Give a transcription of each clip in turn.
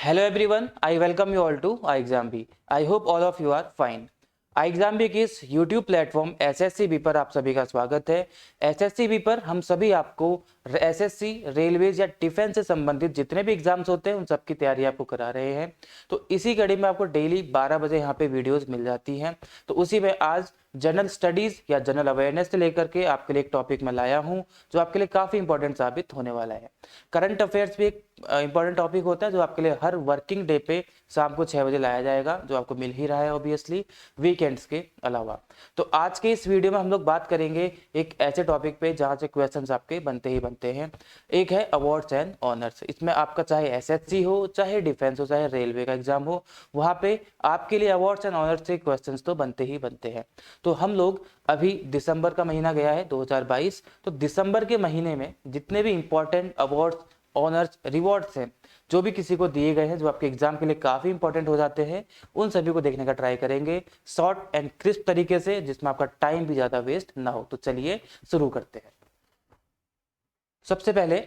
Hello everyone, I welcome you all to iExamB. I hope all of you are fine. iExamB की इस YouTube platform SSCB पर आप सभी का स्वागत है। SSCB पर हम सभी आपको SSC, रेलवेज या डिफेंस से संबंधित जितने भी एग्जाम्स होते हैं उन सब की तैयारी आपको करा रहे हैं। तो इसी कड़ी में आपको डेली 12 बजे यहाँ पे वीडियोस मिल जाती हैं। तो उसी में आज जनरल स्टडीज या जनरल अवेयरनेस से लेकर के आपके लिए एक टॉपिक मैं लाया हूँ जो आपके लिए काफी इंपॉर्टेंट साबित होने वाला है। करंट अफेयर्स भी एक इंपॉर्टेंट टॉपिक होता है जो आपके लिए हर वर्किंग डे पे शाम को 6 बजे लाया जाएगा, जो आपको मिल ही रहा है ऑब्वियसली वीकेंड्स के अलावा। तो आज के इस वीडियो में हम लोग बात करेंगे एक ऐसे टॉपिक पे जहाँ से क्वेश्चंस आपके बनते ही बनते हैं। एक है अवार्ड्स एंड ऑनर्स। इसमें आपका चाहे एसएससी हो, चाहे डिफेंस हो, चाहे रेलवे का एग्जाम हो, वहाँ पे आपके लिए अवार्ड्स एंड ऑनर्स से क्वेश्चन तो बनते ही बनते हैं। तो हम लोग अभी दिसंबर का महीना गया है 2022, तो दिसंबर के महीने में जितने भी इंपॉर्टेंट अवार्ड्स, ऑनर्स, रिवॉर्ड्स हैं जो भी किसी को दिए गए हैं, जो आपके एग्जाम के लिए काफी इंपॉर्टेंट हो जाते हैं, उन सभी को देखने का ट्राई करेंगे शॉर्ट एंड क्रिस्प तरीके से, जिसमें आपका टाइम भी ज्यादा वेस्ट ना हो। तो चलिए शुरू करते हैं। सबसे पहले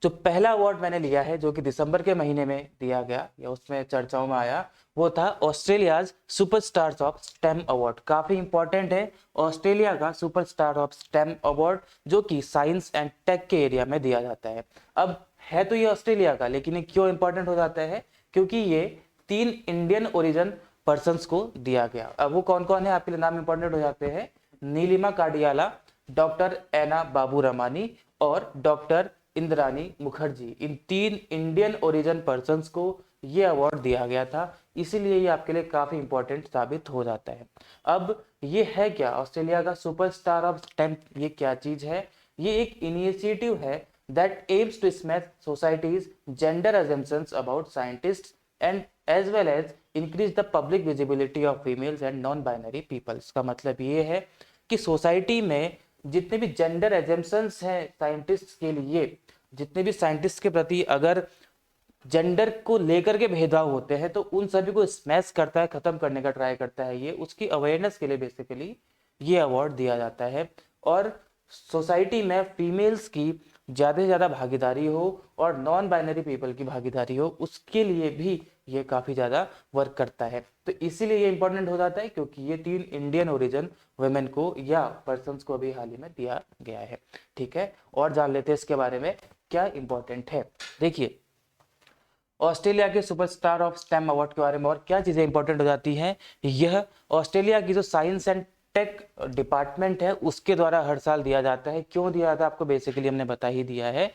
जो पहला अवार्ड मैंने लिया है, जो कि दिसंबर के महीने में दिया गया या उसमें चर्चाओं में आया, वो था Australia's superstars of stem award. काफी इंपॉर्टेंट है ऑस्ट्रेलिया का सुपरस्टार ऑफ स्टेम अवार्ड, जो कि साइंस एंड टेक के एरिया में दिया जाता है। अब है तो ये ऑस्ट्रेलिया का, लेकिन ये क्यों इंपॉर्टेंट हो जाता है? क्योंकि ये 3 इंडियन ओरिजिन पर्संस को दिया गया। अब वो कौन कौन है आपके लिए नाम इंपॉर्टेंट हो जाते हैं? नीलिमा काडियाला, डॉक्टर एना बाबू रमानी और डॉक्टर इंद्रानी मुखर्जी। इन 3 इंडियन ओरिजिन पर्संस को ये अवार्ड दिया गया था, इसीलिए ये आपके लिए काफी इंपॉर्टेंट साबित हो जाता है। अब ये है क्या ऑस्ट्रेलिया का सुपरस्टार ऑफ स्टेम? ये क्या चीज है? ये एक इनिशिएटिव है that aims to smash societies gender assumptions about scientist and as well as increase the public visibility of females and non binary peoples. का मतलब ये है कि सोसाइटी में जितने भी जेंडर एजम्पशंस हैं साइंटिस्ट के लिए, जितने भी साइंटिस्ट के प्रति अगर जेंडर को लेकर के भेदभाव होते हैं, तो उन सभी को स्मैश करता है, खत्म करने का ट्राई करता है। ये उसकी अवेयरनेस के लिए बेसिकली ये अवार्ड दिया जाता है। और सोसाइटी में फीमेल्स की ज़्यादा से ज़्यादा भागीदारी हो और नॉन बाइनरी पीपल की भागीदारी हो, उसके लिए भी ये काफ़ी ज़्यादा वर्क करता है। तो इसीलिए ये इंपॉर्टेंट हो जाता है, क्योंकि ये 3 इंडियन ओरिजिन वुमेन को या पर्सन्स को अभी हाल ही में दिया गया है। ठीक है, और जान लेते हैं इसके बारे में क्या इंपॉर्टेंट है। देखिए, ऑस्ट्रेलिया के सुपरस्टार ऑफ स्टेम अवार्ड के बारे में और क्या चीजें इंपॉर्टेंट हो जाती हैं। यह ऑस्ट्रेलिया की जो साइंस एंड टेक डिपार्टमेंट है उसके द्वारा हर साल दिया जाता है। क्यों दिया जाता है आपको बेसिकली हमने बता ही दिया है।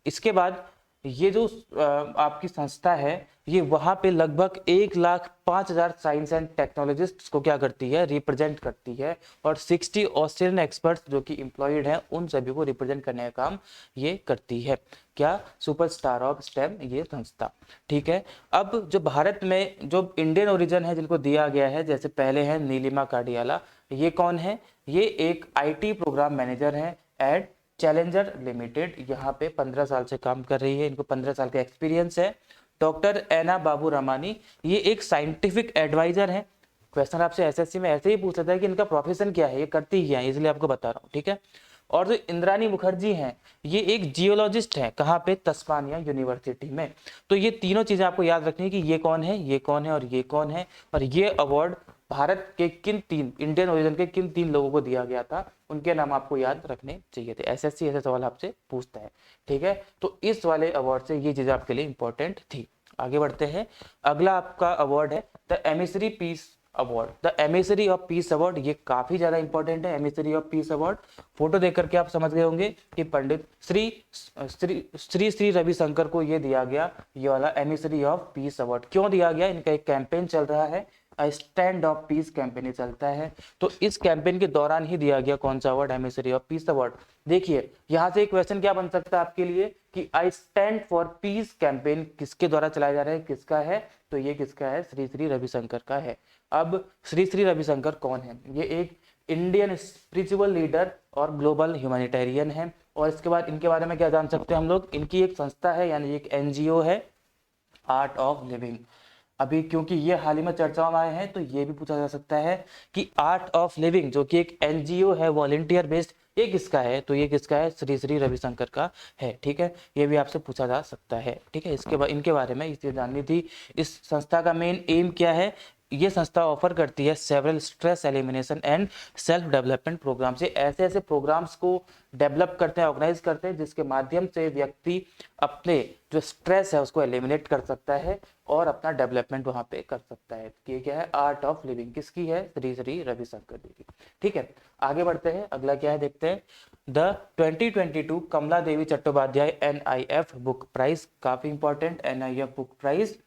इसके बाद ये जो आपकी संस्था है, ये वहां पे लगभग 1,05,000 साइंस एंड टेक्नोलॉजिस्ट को क्या करती है? रिप्रेजेंट करती है। और 60 ऑस्ट्रेलियन एक्सपर्ट्स जो कि एम्प्लॉयड हैं, उन सभी को रिप्रेजेंट करने का काम ये करती है। क्या? सुपरस्टार ऑफ स्टेम ये संस्था। ठीक है, अब जो भारत में जो इंडियन ओरिजिन है जिनको दिया गया है, जैसे पहले है नीलिमा काडियाला। ये कौन है? ये एक IT प्रोग्राम मैनेजर है एट चैलेंजर लिमिटेड। यहाँ पे 15 साल से काम कर रही है, इनको 15 साल का एक्सपीरियंस है। डॉक्टर एना बाबू रमानी, ये एक साइंटिफिक एडवाइजर है। क्वेश्चन आपसे एसएससी में ऐसे ही पूछ लेता है कि इनका प्रोफेशन क्या है, ये करती क्या है, इसलिए आपको बता रहा हूँ। ठीक है, और जो इंद्रानी मुखर्जी हैं, ये एक जियोलॉजिस्ट हैं। कहाँ पे? तस्मानिया यूनिवर्सिटी में। तो ये तीनों चीजें आपको याद रखनी है कि ये कौन है, ये कौन है और ये कौन है। और ये अवार्ड भारत के किन 3 इंडियन ओरिजिन के किन 3 लोगों को दिया गया था, उनके नाम आपको याद रखने चाहिए थे। एसएससी ऐसे सवाल आपसे पूछता है। ठीक है, तो इस वाले अवार्ड से ये चीजें आपके लिए इंपॉर्टेंट थी। आगे बढ़ते हैं। अगला आपका अवार्ड है the emissary peace award. The emissary of peace award, ये काफी ज्यादा इंपॉर्टेंट है। Emissary of peace award, photo देख करके आप समझ गए होंगे कि पंडित श्री रविशंकर को ये दिया गया, ये वाला एमिसरी ऑफ पीस अवार्ड। क्यों दिया गया? इनका एक कैंपेन चल रहा है, स्टैंड ऑफ पीस कैंपेन चलता है। तो इस कैंपेन के दौरान ही दिया गया कौन सा award? Emissary of peace award. देखिए, यहां से एक क्वेश्चन क्या बन सकता है आपके लिए कि I stand for piece campaign किसके द्वारा चलाया जा रहा है, किसका है? तो ये किसका है? श्री रविशंकर का है। अब श्री रविशंकर कौन है? ये एक इंडियन स्पिरिचुअल लीडर और ग्लोबल ह्यूमैनिटेरियन है। और इसके बाद इनके बारे में क्या जान सकते हैं हम लोग? इनकी एक संस्था है, यानी एक एनजीओ है, आर्ट ऑफ लिविंग। अभी क्योंकि ये हाल ही में चर्चाओं में आए हैं, तो ये भी पूछा जा सकता है कि आर्ट ऑफ लिविंग जो कि एक एनजीओ है, वॉलेंटियर बेस्ड, ये किसका है, तो ये किसका है, श्री श्री रविशंकर का है। ठीक है, ये भी आपसे पूछा जा सकता है। ठीक है, इनके बारे में इसे जाननी थी। इस संस्था का मेन एम क्या है, ये संस्था ऑफर करती है several stress elimination and self development programme. से ऐसे ऐसे प्रोग्राम्स को डेवलप करते हैं, ऑर्गेनाइज करते हैं, जिसके माध्यम से व्यक्ति अपने जो स्ट्रेस है उसको एलिमिनेट कर सकता है और अपना डेवलपमेंट वहां पे कर सकता है। ये क्या है, आर्ट ऑफ लिविंग, किसकी है, श्री श्री रविशंकर जी की। ठीक है, आगे बढ़ते हैं, अगला क्या है देखते हैं। The 2022 Kamala Devi Chattopadhyay NIF book prize, काफी important, NIF book prize.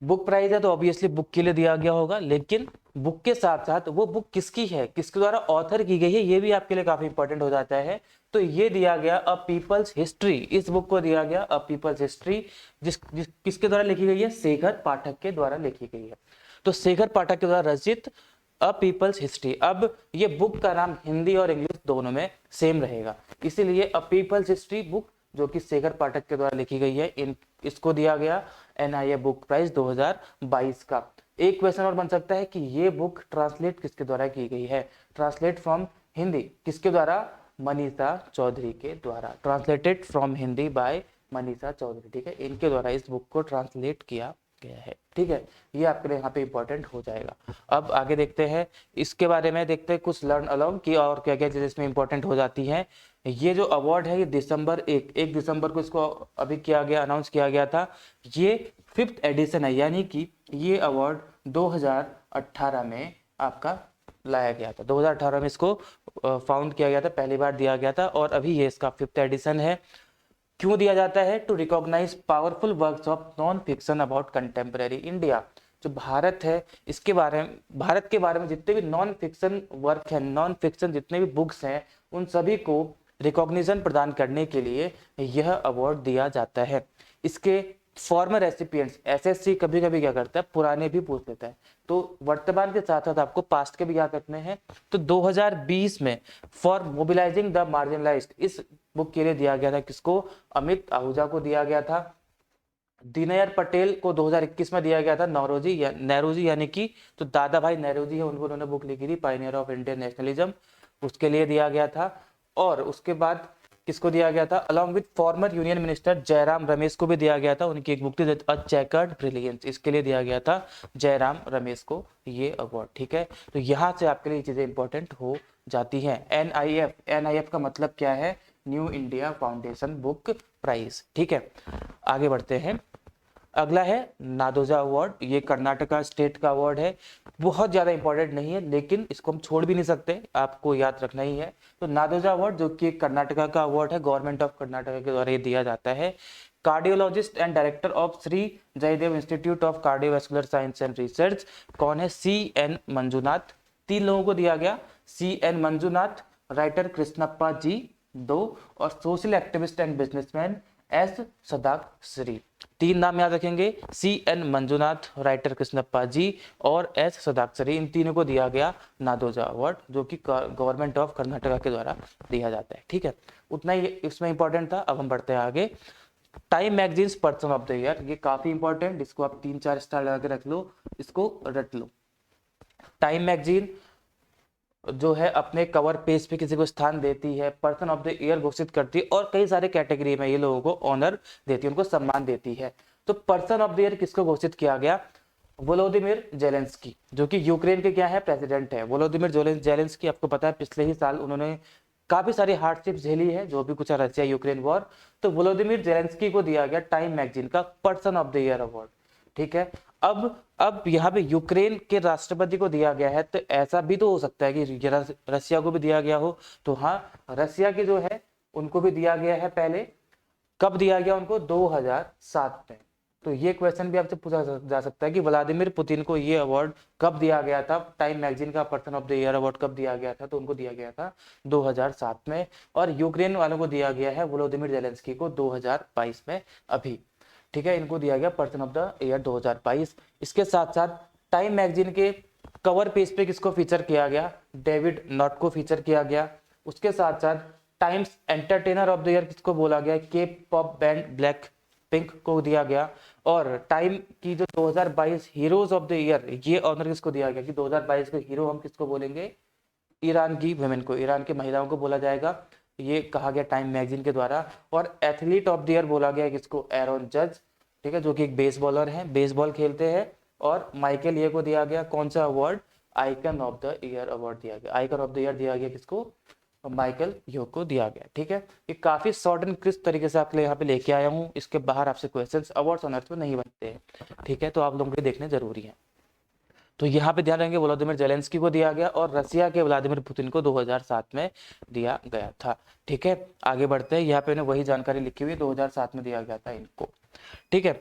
Book prize है तो ऑब्वियसली बुक के लिए दिया गया होगा, लेकिन बुक के साथ साथ वो बुक किसकी है, किसके द्वारा ऑथर की गई है, ये भी आपके लिए काफी इंपॉर्टेंट हो जाता है। तो ये दिया गया अ पीपल्स हिस्ट्री, इस बुक को दिया गया अ पीपल्स हिस्ट्री, किसके द्वारा लिखी गई है, शेखर पाठक के द्वारा लिखी गई है। तो शेखर पाठक के द्वारा रचित अ पीपल्स हिस्ट्री। अब ये बुक का नाम हिंदी और इंग्लिश दोनों में सेम रहेगा, इसीलिए अ पीपल्स हिस्ट्री बुक जो कि शेखर पाठक के द्वारा लिखी गई है, इसको दिया गया NIF बुक प्राइज 2022 का। एक क्वेश्चन और बन सकता है कि ये बुक ट्रांसलेट किसके द्वारा की गई है, ट्रांसलेट फ्रॉम हिंदी किसके द्वारा, मनीषा चौधरी के द्वारा, translated from Hindi by Manisha Chaudhary. ठीक है, इनके द्वारा इस बुक को ट्रांसलेट किया गया है। ठीक है, ये आपके लिए यहाँ पे इंपॉर्टेंट हो जाएगा। अब आगे देखते हैं, इसके बारे में देखते हैं कुछ लर्न अलोंग की और क्या क्या चीजें इसमें इंपॉर्टेंट हो जाती हैं। ये जो अवार्ड है ये दिसंबर 1 दिसंबर को इसको अभी किया गया, अनाउंस किया गया था। ये 5th एडिशन है, यानी कि ये अवार्ड 2018 में आपका लाया गया था, 2018 में इसको फाउंड किया गया था, पहली बार दिया गया था और अभी ये इसका 5th एडिशन है। क्यों दिया जाता है, to recognise powerful works of non fiction about contemporary India. जो भारत है इसके बारे में, भारत के बारे में जितने भी नॉन फिक्शन वर्क है, नॉन फिक्शन जितने भी बुक्स हैं, उन सभी को रिकॉग्निशन प्रदान करने के लिए यह अवार्ड दिया जाता है। इसके फॉर्मर रेसिपिएंट्स, SSC कभी कभी क्या करता है, पुराने भी पूछ लेता है, तो वर्तमान के साथ साथ आपको पास्ट के भी याद रखने हैं। तो 2020 में फॉर मोबिलाइजिंग द मार्जिनलाइज्ड, इस बुक के लिए दिया गया था किसको, अमित आहूजा को दिया गया था। दीनदयाल पटेल को 2021 में दिया गया था नेहरूजी यानी कि तो दादा भाई नेहरूजी है, उन्होंने बुक लिखी थी पायनियर ऑफ इंडियन नेशनलिज्म, उसके लिए दिया गया था। और उसके बाद किसको दिया गया था, along with former union minister Jairam Ramesh को भी दिया गया था, उनकी एक बुक थी अ चेकर्ड ब्रिलियंस, इसके लिए दिया गया था जयराम रमेश को ये अवार्ड। ठीक है, तो यहाँ से आपके लिए चीजें इंपॉर्टेंट हो जाती हैं। NIF का मतलब क्या है, New India Foundation Book Prize. ठीक है, आगे बढ़ते हैं, अगला है नादोजा अवार्ड, ये कर्नाटका स्टेट का अवार्ड है, बहुत ज्यादा इंपॉर्टेंट नहीं है लेकिन इसको हम छोड़ भी नहीं सकते, आपको याद रखना ही है। तो नादोजा अवार्ड जो कि कर्नाटका का अवार्ड है, गवर्नमेंट ऑफ कर्नाटका के द्वारा ये दिया जाता है। Cardiologist and director of Shri Jayadeva Institute of Cardiovascular Science and Research कौन है, CN मंजुनाथ। 3 लोगों को दिया गया, CN मंजुनाथ, राइटर कृष्णप्पा जी 2 और social activist and businessman S सदाकश्री। 3 नाम याद रखेंगे, CN मंजुनाथ, राइटर कृष्णप्पा जी और S सदाकश्री, इन तीनों को दिया गया नादोजा अवार्ड, जो कि गवर्नमेंट ऑफ कर्नाटका के द्वारा दिया जाता है। ठीक है, उतना ही इसमें इंपॉर्टेंट था। अब हम बढ़ते हैं आगे, time magazines person of the year, ये काफी इंपॉर्टेंट, इसको आप 3-4 स्टार लगा के रख लो, इसको रट लो। टाइम मैगजीन जो है अपने कवर पेज पे किसी को स्थान देती है, पर्सन ऑफ द ईयर घोषित करती है और कई सारे कैटेगरी में ये लोगों को ऑनर देती है, उनको सम्मान देती है। तो पर्सन ऑफ द ईयर किसको घोषित किया गया, वोलोदिमिर जेलेंस्की, जो कि यूक्रेन के क्या है, प्रेसिडेंट है। वोलोदिमिर जेलेंस्की, आपको पता है पिछले ही साल उन्होंने काफी सारी हार्डशिप झेली है, जो भी कुछ रशिया यूक्रेन वॉर। तो वोलोदिमिर जेलेंस्की को दिया गया टाइम मैगजीन का person of the year award. ठीक है, अब यहाँ पे यूक्रेन के राष्ट्रपति को दिया गया है, तो ऐसा भी तो हो सकता है कि रशिया को भी दिया गया हो। तो हाँ, रशिया के जो है उनको भी दिया गया है। पहले कब दिया गया उनको, 2007 में। तो ये क्वेश्चन भी आपसे पूछा जा सकता है कि व्लादिमीर पुतिन को ये अवार्ड कब दिया गया था, टाइम मैगजीन का person of the year award कब दिया गया था, तो उनको दिया गया था 2007 में। और यूक्रेन वालों को दिया गया है वोलोदिमिर जेलेंस्की को 2022 में अभी। ठीक है, इनको दिया गया पर्सन ऑफ द ईयर 2022। इसके साथ साथ टाइम मैगजीन के कवर पेज पे किसको फीचर किया गया, डेविड नॉट को फीचर किया गया। उसके साथ साथ times entertainer of the year किसको बोला गया, के पॉप बैंड ब्लैक पिंक को दिया गया। और टाइम की जो 2022 हीरोज ऑफ द ईयर, ये ऑनर किसको दिया गया कि 2022 के हीरो हम किसको बोलेंगे, ईरान की वुमेन को, ईरान की महिलाओं को बोला जाएगा, ये कहा गया टाइम मैगजीन के द्वारा। और एथलीट ऑफ द ईयर बोला गया किसको, एरोन जज, ठीक है, जो कि एक बेस बॉलर है, बेसबॉल खेलते हैं। और माइकल ये को दिया गया कौन सा award, icon of the year award दिया गया, आइकन ऑफ द ईयर दिया गया किसको, माइकल यो को दिया गया। ठीक है, ये काफी शॉर्ट एंड क्रिस्प तरीके से आपके लिए यहाँ पे लेके आया हूँ, इसके बाहर आपसे क्वेश्चंस अवार्ड्स ऑन अर्थ में नहीं बनते हैं। ठीक है, तो आप लोगों को देखने जरूरी है। तो यहाँ पे ध्यान रखेंगे व्लादिमीर जेलेंस्की को दिया गया और रसिया के व्लादिमीर पुतिन को 2007 में दिया गया था। ठीक है, आगे बढ़ते हैं। यहाँ पे वही जानकारी लिखी हुई है, 2007 में दिया गया था इनको। ठीक है,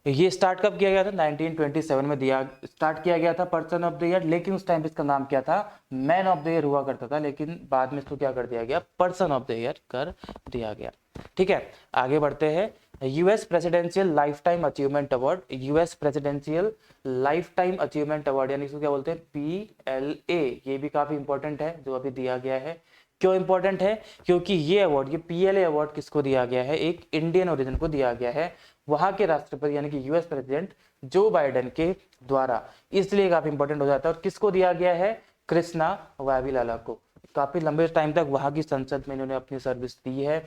ये स्टार्ट कब किया गया था, 1927 में दिया स्टार्ट किया गया था पर्सन ऑफ द ईयर, लेकिन उस टाइम पे इसका नाम क्या था, मैन ऑफ द ईयर हुआ करता था, लेकिन बाद में इसको क्या कर दिया गया, पर्सन ऑफ द ईयर कर दिया गया। ठीक है, आगे बढ़ते हैं। US presidential life time achievement award, US presidential life time achievement award यानी इसको क्या बोलते हैं, PLA, ये भी काफी इंपॉर्टेंट है जो अभी दिया गया है। क्यों इंपॉर्टेंट है, क्योंकि ये अवार्ड, ये PLA अवार्ड किसको दिया गया है, एक इंडियन ओरिजिन को दिया गया है, वहां के राष्ट्रपति यानी कि यूएस प्रेसिडेंट जो बाइडेन के द्वारा, इसलिए काफी इंपॉर्टेंट हो जाता है। और किसको दिया गया है, कृष्णा वाविलाला को। काफी लंबे टाइम तक वहां की संसद में इन्होंने अपनी सर्विस दी है।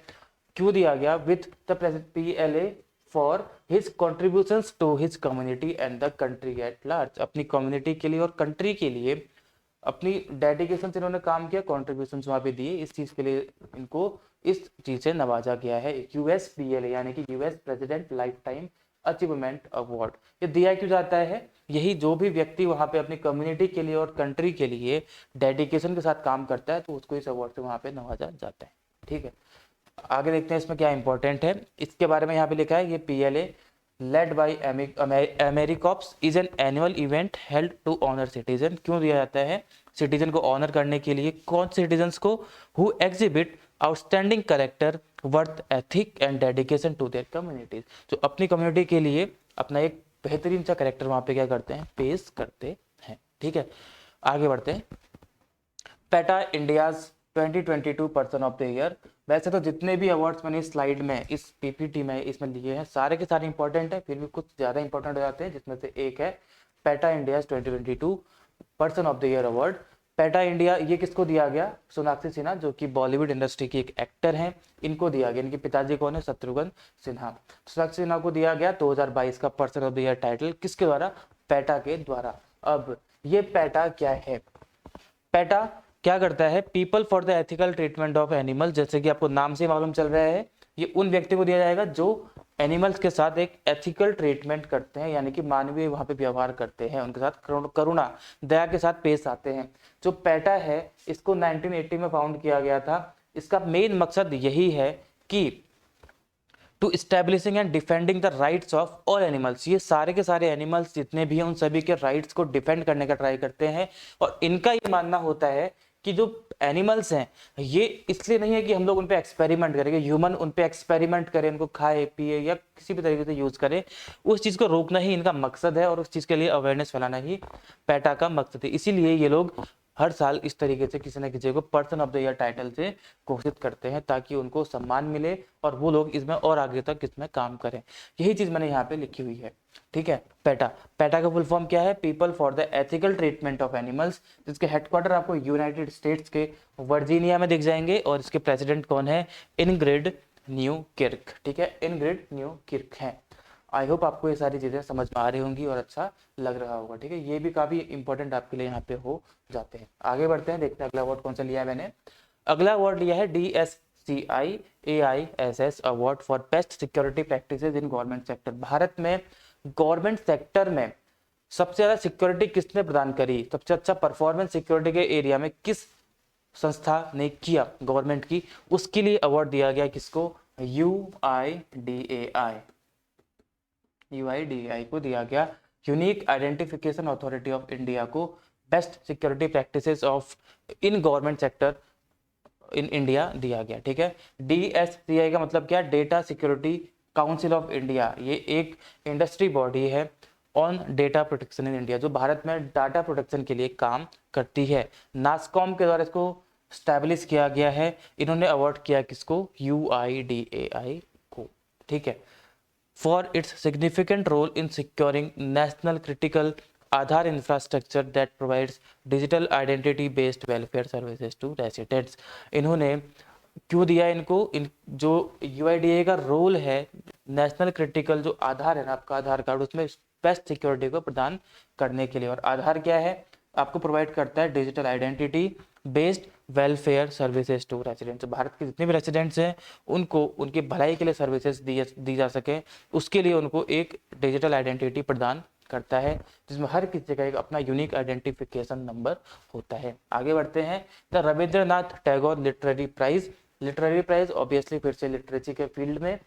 क्यों दिया गया, with the PLA for his contributions to his community and the country at large, अपनी कम्युनिटी के लिए और कंट्री के लिए अपनी डेडिकेशन से इन्होंने काम किया, कॉन्ट्रीब्यूशन वहां पे दिए, इस चीज के लिए इनको इस चीज से नवाजा गया है। USPLA यानी कि US president life time achievement award. ये दिया क्यों जाता है, यही जो भी व्यक्ति वहां पे अपनी कम्युनिटी के लिए और कंट्री के लिए डेडिकेशन के साथ काम करता है, तो उसको इस अवार्ड से वहां पे नवाजा जाता है। ठीक है, आगे देखते हैं इसमें क्या इंपॉर्टेंट है, इसके बारे में यहाँ पे लिखा है, ये PLA led by AmeriCorps is an annual event held to honour citizen. क्यों दिया जाता है, सिटीजन को ऑनर करने के लिए। कौन सिटीजन्स को, who exhibit outstanding character worth ethic and dedication to their communities, जो अपनी कम्युनिटी के लिए अपना एक बेहतरीन सा कैरेक्टर वहां पे क्या करते हैं, पेश करते हैं। ठीक है, आगे बढ़ते हैं। PETA India's 2022 person of the year. वैसे तो जितने भी अवार्ड्स मैंने इस स्लाइड में, इस PPT में इसमें लिए हैं, सारे के सारे इंपॉर्टेंट है, फिर भी कुछ ज्यादा इंपॉर्टेंट हो जाते हैं, जिसमें से एक है PETA India's 2022 person of the year award. PETA India ये किसको दिया गया, सोनाक्षी सिन्हा, जो कि बॉलीवुड इंडस्ट्री की एक एक्टर हैं, इनको दिया गया। इनके पिताजी कौन है, शत्रुघ्न सिन्हा। सोनाक्षी सिन्हा को दिया गया 2022 का person of the year title, किसके द्वारा, पेटा के द्वारा। अब ये पेटा क्या है, पेटा क्या करता है, people for the ethical treatment of animal, जैसे कि आपको नाम से मालूम चल रहा है, ये उन व्यक्ति को दिया जाएगा जो एनिमल्स के साथ एक एथिकल ट्रीटमेंट करते हैं, यानी कि मानवीय वहां पे व्यवहार करते हैं, उनके साथ करुणा दया के साथ पेश आते हैं। जो पेटा है, इसको 1980 में फाउंड किया गया था। इसका मेन मकसद यही है कि to establishing and defending the rights of all animals, ये सारे के सारे एनिमल्स जितने भी हैं उन सभी के राइट्स को डिफेंड करने का ट्राई करते हैं। और इनका ये मानना होता है कि जो एनिमल्स हैं, ये इसलिए नहीं है कि हम लोग उन पे एक्सपेरिमेंट करेंगे, ह्यूमन उन पे एक्सपेरिमेंट करें, उनको खाए पिए या किसी भी तरीके से यूज करें, उस चीज को रोकना ही इनका मकसद है और उस चीज के लिए अवेयरनेस फैलाना ही पेटा का मकसद है। इसीलिए ये लोग हर साल इस तरीके से किसी न किसी को person of the year title से घोषित करते हैं, ताकि उनको सम्मान मिले और वो लोग इसमें और आगे तक इसमें काम करें। यही चीज मैंने यहाँ पे लिखी हुई है। ठीक है, पेटा, पेटा का फुल फॉर्म क्या है, people for the ethical treatment of animals, जिसके हेडक्वार्टर आपको यूनाइटेड स्टेट्स के वर्जीनिया में दिख जाएंगे। और इसके प्रेसिडेंट कौन है, इनग्रिड न्यूकिर्क। ठीक है, इनग्रिड न्यूकिर्क है। आई होप आपको ये सारी चीजें समझ में आ रही होंगी और अच्छा लग रहा होगा। ठीक है, ये भी काफी इंपॉर्टेंट आपके लिए यहाँ पे हो जाते हैं। आगे बढ़ते हैं, देखते हैं अगला अवार्ड कौन सा लिया है मैंने। अगला अवार्ड लिया है DSCI AISS award for best security practices in government sector. Bharat में गवर्नमेंट सेक्टर में सबसे ज्यादा सिक्योरिटी किसने प्रदान करी, सबसे अच्छा परफॉर्मेंस सिक्योरिटी के एरिया में किस संस्था ने किया गवर्नमेंट की, उसके लिए अवार्ड दिया गया किसको, UIDAI को दिया गया। Unique identification authority of India को best security practices of in government sector in India दिया गया। ठीक है, DSCI का मतलब क्या, data security council of India, ये एक इंडस्ट्री बॉडी है on data protection in India, जो भारत में डाटा प्रोटेक्शन के लिए काम करती है। नासकॉम के द्वारा इसको स्टैब्लिश किया गया है। इन्होंने अवार्ड किया किसको, UIDAI को। ठीक है, for its significant role in securing national critical Aadhaar infrastructure that provides digital identity based welfare services to residents. इन्होंने क्यों दिया इनको, इन जो यूआईडीएआई का रोल है नेशनल क्रिटिकल जो आधार है ना आपका आधार कार्ड, उसमें बेस्ट सिक्योरिटी को प्रदान करने के लिए। और आधार क्या है, आपको प्रोवाइड करता है digital identity based welfare services to residents. Bharat के जितने भी रेसिडेंट्स हैं उनको उनकी भलाई के लिए सर्विसेज दी जा सके, उसके लिए उनको एक डिजिटल आइडेंटिटी प्रदान करता है, जिसमें हर किसी का एक अपना यूनिक आइडेंटिफिकेशन नंबर होता है। आगे बढ़ते हैं, the Rabindranath Tagore literary prize. Literary prize obviously फिर से लिटरेची के फील्ड में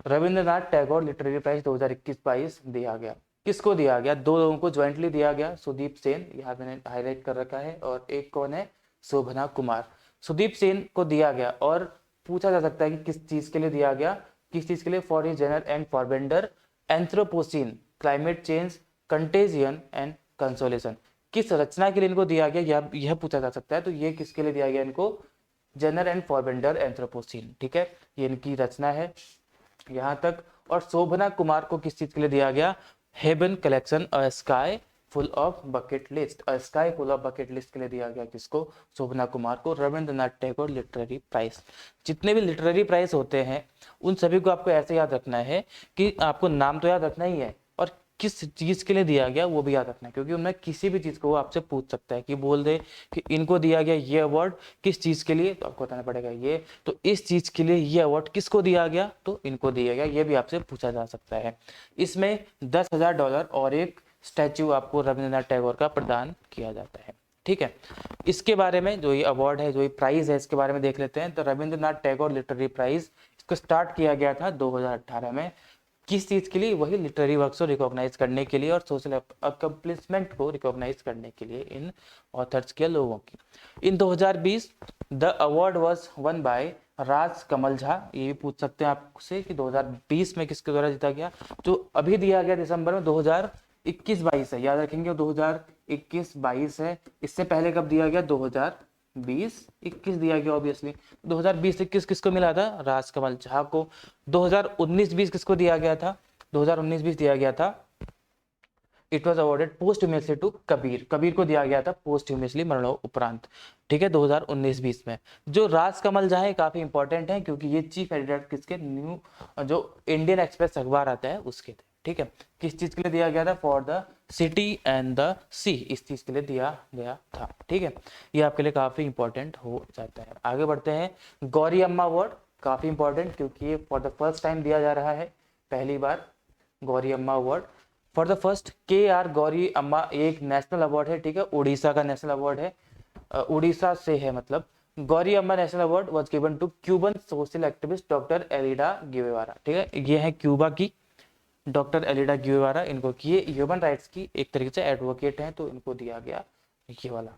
रविंद्रनाथ टैगोर लिटरेरी प्राइज 2021-22 दिया गया। किसको दिया गया, दो लोगों को ज्वाइंटली दिया गया, सुदीप सेन, यहाँ मैंने हाईलाइट कर रखा है, और एक कौन है, शोभना कुमार। सुदीप सेन को दिया गया और पूछा जा सकता है कि किस चीज के लिए दिया गया, किस चीज के लिए, फॉर हिज जनरल एंड फॉरबेंडर anthropocene climate change contagion and consolation. किस रचना के लिए इनको दिया गया यह पूछा जा सकता है, तो ये किसके लिए दिया गया इनको, जनरल एंड फॉरबेंडर एंथ्रोपोसीन, ठीक है, ये इनकी रचना है यहाँ तक। और शोभना कुमार को किस चीज के लिए दिया गया, heaven collection a sky full of bucket list, a sky full of bucket list के लिए दिया गया किसको, शोभना कुमार को, रविंद्रनाथ टैगोर लिटरेरी प्राइज। जितने भी लिटरेरी प्राइज होते हैं उन सभी को आपको ऐसे याद रखना है कि आपको नाम तो याद रखना ही है और किस चीज के लिए दिया गया वो भी याद रखना है, क्योंकि उनमें किसी भी चीज को वो आपसे पूछ सकता है कि बोल दे कि इनको दिया गया ये अवार्ड किस चीज के लिए, तो आपको बताना पड़ेगा ये, तो इस चीज के लिए ये अवार्ड किसको दिया गया, तो इनको दिया गया, ये भी आपसे पूछा जा सकता है। इसमें $10,000 और एक स्टैच्यू आपको रविंद्रनाथ टैगोर का प्रदान किया जाता है, ठीक है। इसके बारे में जो ये अवार्ड है, जो ये प्राइज है, इसके बारे में देख लेते हैं। तो रविंद्रनाथ टैगोर लिटरेरी प्राइज इसको स्टार्ट किया गया था 2018 में, किस चीज के लिए, वही लिटरेरी वर्क्स को रिकॉग्नाइज करने के लिए और सोशल अकम्प्लिशमेंट को रिकॉग्नाइज करने के लिए इन ऑथर्स के लोगों की। In 2020 the award was won by Raj Kamal Jha. ये भी पूछ सकते हैं आपसे कि 2020 में किसके द्वारा जीता गया, जो अभी दिया गया दिसंबर में 2021-22 है, याद रखेंगे 2021-22 है। इससे पहले कब दिया गया, 2020-21 दिया गया ऑब्वियसली। 2020-21 किसको मिला था, राज कमल झा को। 2019-20 किसको दिया गया था, 2019-20 दिया गया था, it was awarded posthumously to Kabir. Kabir को दिया गया था पोस्टह्यूमसली, मरणोपरांत, ठीक है, 2019-20 में। जो राज कमल झा है काफी इंपॉर्टेंट है क्योंकि ये चीफ एडिटर किसके, न्यू जो इंडियन एक्सप्रेस अखबार आता है उसके थे, ठीक है। किस चीज के लिए दिया गया था, for the city and the sea, इस चीज के लिए दिया गया था, ठीक है। ये आपके लिए काफी इंपॉर्टेंट हो जाता है। आगे बढ़ते हैं, गौरी अम्मा अवार्ड काफी इंपॉर्टेंट क्योंकि ये फॉर द फर्स्ट टाइम दिया जा रहा है, पहली बार गौरी अम्मा award for the first. KR Gauri अम्मा एक नेशनल अवार्ड है, ठीक है, उड़ीसा का नेशनल अवार्ड है, उड़ीसा से है मतलब। Gauri Amma national award was given to Cuban social activist doctor Aleida Guevara, ठीक है, ये है क्यूबा की डॉक्टर एलिडा ग्युएवारा, इनको किए ह्यूमन राइट्स की एक तरीके से एडवोकेट हैं, तो इनको दिया गया ये वाला,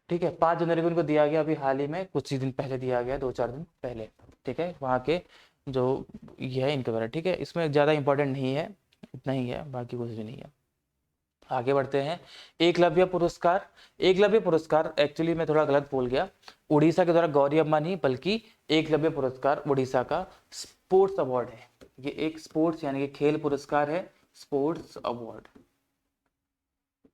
ठीक है। 5 जनवरी को इनको दिया गया, अभी हाल ही में कुछ ही दिन पहले दिया गया, 2-4 दिन पहले, ठीक है, वहाँ के जो ये है इनके द्वारा, ठीक है। इसमें ज़्यादा इंपॉर्टेंट नहीं है, इतना ही है, बाकी कुछ भी नहीं है। आगे बढ़ते हैं, एकलव्य पुरस्कार। एकलव्य पुरस्कार एक्चुअली मैं थोड़ा गलत बोल गया, उड़ीसा के द्वारा गौरी अम्मा नहीं बल्कि एकलव्य पुरस्कार उड़ीसा का स्पोर्ट्स अवार्ड है। ये एक स्पोर्ट्स यानी कि खेल पुरस्कार है, स्पोर्ट्स अवार्ड,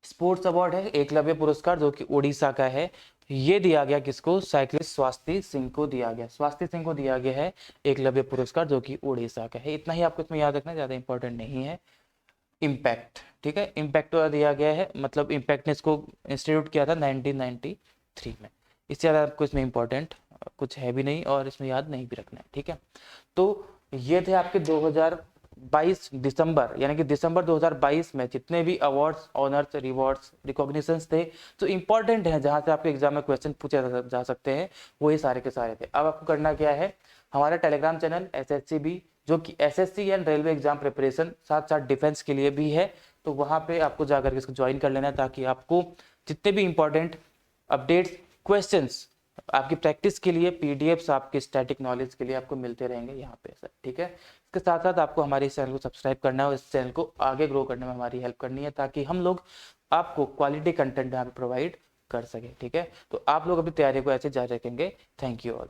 स्पोर्ट्स अवार्ड है एकलव्य पुरस्कार जो कि उड़ीसा का है। ये दिया गया किसको, साइक्लिस्ट स्वाति सिंह को दिया गया, स्वाति सिंह को दिया गया है एकलव्य पुरस्कार जो कि उड़ीसा का है। इतना ही आपको इसमें याद रखना, ज्यादा इंपॉर्टेंट नहीं है। इम्पैक्ट, ठीक है, इम्पैक्ट दिया गया है, मतलब इम्पैक्ट ने इसको इंस्टीट्यूट किया था 1993 में। इससे ज़्यादा आपको इसमें इंपॉर्टेंट कुछ है भी नहीं और इसमें याद नहीं भी रखना है, ठीक है। तो ये थे आपके 2022 दिसंबर, यानी कि दिसंबर 2022 में जितने भी अवार्ड्स, ऑनर्स, रिवॉर्ड्स, रिकॉग्निशंस थे जो इंपॉर्टेंट हैं, जहां से आपके एग्जाम में क्वेश्चन पूछे जा सकते हैं, वो ये सारे के सारे थे। अब आपको करना क्या है, हमारा टेलीग्राम चैनल SSCB जो कि SSC and railway exam preparation साथ साथ डिफेंस के लिए भी है, तो वहां पे आपको जाकर के इसको ज्वाइन कर लेना है ताकि आपको जितने भी इंपॉर्टेंट अपडेट्स, क्वेश्चंस आपकी प्रैक्टिस के लिए, PDFs आपके स्टैटिक नॉलेज के लिए आपको मिलते रहेंगे यहाँ पे सर, ठीक है। इसके साथ साथ आपको हमारे इस चैनल को सब्सक्राइब करना है और इस चैनल को आगे ग्रो करने में हमारी हेल्प करनी है ताकि हम लोग आपको क्वालिटी कंटेंट यहाँ पे प्रोवाइड कर सके, ठीक है। तो आप लोग अपनी तैयारी को ऐसे जारी रखेंगे। Thank you all.